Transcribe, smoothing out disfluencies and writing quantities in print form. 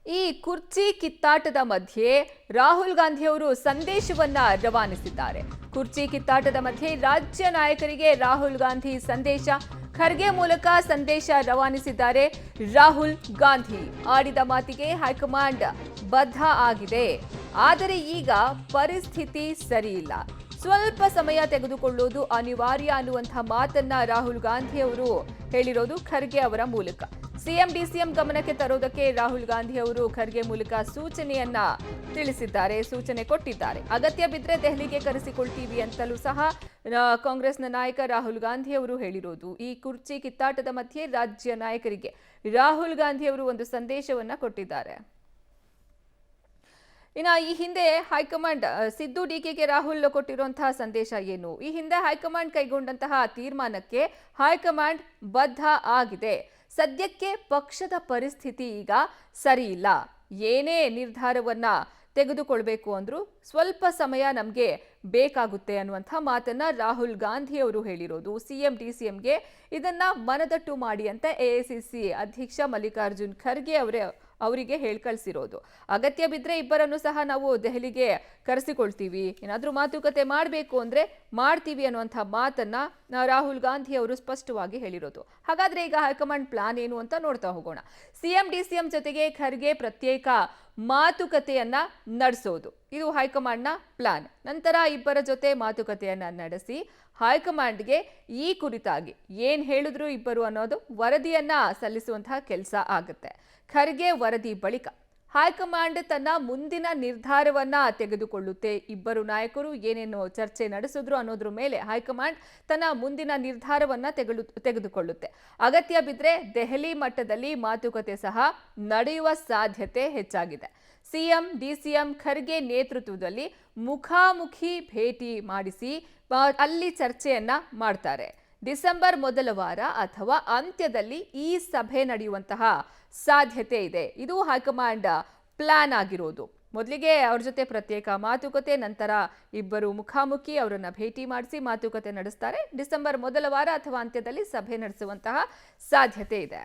ಈ ಕುರ್ಚಿ ಕಿತ್ತಾಟದ ಮಧ್ಯೆ ರಾಹುಲ್ ಗಾಂಧಿ ಅವರು ಸಂದೇಶವನ್ನ ರವಾನಿಸಿದ್ದಾರೆ. ಕುರ್ಚಿ ಕಿತ್ತಾಟದ ಮಧ್ಯೆ ರಾಜ್ಯ ನಾಯಕರಿಗೆ ರಾಹುಲ್ ಗಾಂಧಿ ಸಂದೇಶ, ಖರ್ಗೆ ಮೂಲಕ ಸಂದೇಶ ರವಾನಿಸಿದ್ದಾರೆ. ರಾಹುಲ್ ಗಾಂಧಿ ಆಡಿದ ಮಾತಿಗೆ ಹೈಕಮಾಂಡ್ ಬದ್ಧ ಆಗಿದೆ, ಆದರೆ ಈಗ ಪರಿಸ್ಥಿತಿ ಸರಿಯಿಲ್ಲ, ಸ್ವಲ್ಪ ಸಮಯ ತೆಗೆದುಕೊಳ್ಳುವುದು ಅನಿವಾರ್ಯ ಅನ್ನುವಂತಹ ಮಾತನ್ನ ರಾಹುಲ್ ಗಾಂಧಿ ಅವರು ಹೇಳಿರೋದು ಖರ್ಗೆ ಅವರ ಮೂಲಕ. ಸಿಎಂ ಡಿಸಿಎಂ ಗಮನಕ್ಕೆ ತರೋದಕ್ಕೆ ರಾಹುಲ್ ಗಾಂಧಿ ಅವರು ಖರ್ಗೆ ಮೂಲಕ ಸೂಚನೆ ಕೊಟ್ಟಿದ್ದಾರೆ. ಅಗತ್ಯ ಬಿದ್ದರೆ ದೆಹಲಿಗೆ ಕರೆಸಿಕೊಳ್ತೀವಿ ಅಂತಲೂ ಸಹ ಕಾಂಗ್ರೆಸ್ನ ನಾಯಕ ರಾಹುಲ್ ಗಾಂಧಿ ಅವರು ಹೇಳಿರೋದು. ಈ ಕುರ್ಚಿ ಕಿತ್ತಾಟದ ಮಧ್ಯೆ ರಾಜ್ಯ ನಾಯಕರಿಗೆ ರಾಹುಲ್ ಗಾಂಧಿ ಅವರು ಒಂದು ಸಂದೇಶವನ್ನ ಕೊಟ್ಟಿದ್ದಾರೆ. ಈ ಹಿಂದೆ ಹೈಕಮಾಂಡ್ ಸಿದ್ದು ಡಿಕೆಗೆ ರಾಹುಲ್ ಕೊಟ್ಟಿರುವಂತಹ ಸಂದೇಶ ಏನು? ಈ ಹಿಂದೆ ಹೈಕಮಾಂಡ್ ಕೈಗೊಂಡಂತಹ ತೀರ್ಮಾನಕ್ಕೆ ಹೈಕಮಾಂಡ್ ಬದ್ಧ ಆಗಿದೆ. ಸದ್ಯಕ್ಕೆ ಪಕ್ಷದ ಪರಿಸ್ಥಿತಿ ಈಗ ಸರಿ ಇಲ್ಲ, ಏನೇ ನಿರ್ಧಾರವನ್ನ ತೆಗೆದುಕೊಳ್ಬೇಕು ಅಂದ್ರೂ ಸ್ವಲ್ಪ ಸಮಯ ನಮಗೆ ಬೇಕಾಗುತ್ತೆ ಅನ್ನುವಂಥ ಮಾತನ್ನ ರಾಹುಲ್ ಗಾಂಧಿ ಅವರು ಹೇಳಿರೋದು. ಸಿಎಂ ಡಿಸಿಎಂಗೆ ಇದನ್ನ ಮನದಟ್ಟು ಮಾಡಿ ಅಂತ ಎಐಸಿಸಿ ಅಧ್ಯಕ್ಷ ಮಲ್ಲಿಕಾರ್ಜುನ್ ಖರ್ಗೆ ಅವರಿಗೆ ಕಳಿಸಿರೋದು. ಅಗತ್ಯ ಬಿದ್ದರೆ ಇಬ್ಬರನ್ನು ಸಹ ನಾವು ದೆಹಲಿಗೆ ಕರೆಸಿಕೊಳ್ತೀವಿ, ಏನಾದರೂ ಮಾತುಕತೆ ಮಾಡಬೇಕು ಅಂದ್ರೆ ಮಾಡ್ತೀವಿ ಅನ್ನುವಂಥ ಮಾತನ್ನ ರಾಹುಲ್ ಗಾಂಧಿ ಅವರು ಸ್ಪಷ್ಟವಾಗಿ ಹೇಳಿರೋದು. ಹಾಗಾದ್ರೆ ಈಗ ಹೈಕಮಾಂಡ್ ಪ್ಲಾನ್ ಏನು ಅಂತ ನೋಡ್ತಾ ಹೋಗೋಣ. ಸಿಎಂ ಡಿಸಿಎಂ ಜೊತೆಗೆ ಖರ್ಗೆ ಪ್ರತ್ಯೇಕ ಮಾತುಕತೆಯನ್ನ ನಡೆಸೋದು, ಇದು ಹೈಕಮಾಂಡ್ನ ಪ್ಲಾನ್. ನಂತರ ಇಬ್ಬರ ಜೊತೆ ಮಾತುಕತೆಯನ್ನ ನಡೆಸಿ ಹೈಕಮಾಂಡ್ಗೆ ಈ ಕುರಿತಾಗಿ ಏನ್ ಹೇಳಿದ್ರು ಇಬ್ಬರು ಅನ್ನೋದು ವರದಿಯನ್ನ ಸಲ್ಲಿಸುವಂತಹ ಕೆಲಸ ಆಗುತ್ತೆ. ಖರ್ಗೆ ವರದಿ ಬಳಿಕ ಹೈಕಮಾಂಡ್ ತನ್ನ ಮುಂದಿನ ನಿರ್ಧಾರವನ್ನ ತೆಗೆದುಕೊಳ್ಳುತ್ತೆ. ಇಬ್ಬರು ನಾಯಕರು ಏನೇನು ಚರ್ಚೆ ನಡೆಸಿದ್ರು ಅನ್ನೋದ್ರ ಮೇಲೆ ಹೈಕಮಾಂಡ್ ತನ್ನ ಮುಂದಿನ ನಿರ್ಧಾರವನ್ನ ತೆಗೆದುಕೊಳ್ಳುತ್ತೆ. ಅಗತ್ಯ ಬಿದ್ದರೆ ದೆಹಲಿ ಮಟ್ಟದಲ್ಲಿ ಮಾತುಕತೆ ಸಹ ನಡೆಯುವ ಸಾಧ್ಯತೆ ಹೆಚ್ಚಾಗಿದೆ. ಸಿಎಂ ಡಿಸಿಎಂ ಖರ್ಗೆ ನೇತೃತ್ವದಲ್ಲಿ ಮುಖಾಮುಖಿ ಭೇಟಿ ಮಾಡಿಸಿ ಅಲ್ಲಿ ಚರ್ಚೆಯನ್ನ ಮಾಡ್ತಾರೆ. ಡಿಸೆಂಬರ್ ಮೊದಲ ವಾರ ಅಥವಾ ಅಂತ್ಯದಲ್ಲಿ ಈ ಸಭೆ ನಡೆಯುವಂತಹ ಸಾಧ್ಯತೆ ಇದೆ. ಇದು ಹೈಕಮಾಂಡ್ ಪ್ಲಾನ್ ಆಗಿರೋದು. ಮೊದಲಿಗೆ ಅವ್ರ ಜೊತೆ ಪ್ರತ್ಯೇಕ ಮಾತುಕತೆ, ನಂತರ ಇಬ್ಬರು ಮುಖಾಮುಖಿ ಅವರನ್ನ ಭೇಟಿ ಮಾಡಿಸಿ ಮಾತುಕತೆ ನಡೆಸ್ತಾರೆ. ಡಿಸೆಂಬರ್ ಮೊದಲ ವಾರ ಅಥವಾ ಅಂತ್ಯದಲ್ಲಿ ಸಭೆ ನಡೆಸುವಂತಹ ಸಾಧ್ಯತೆ ಇದೆ.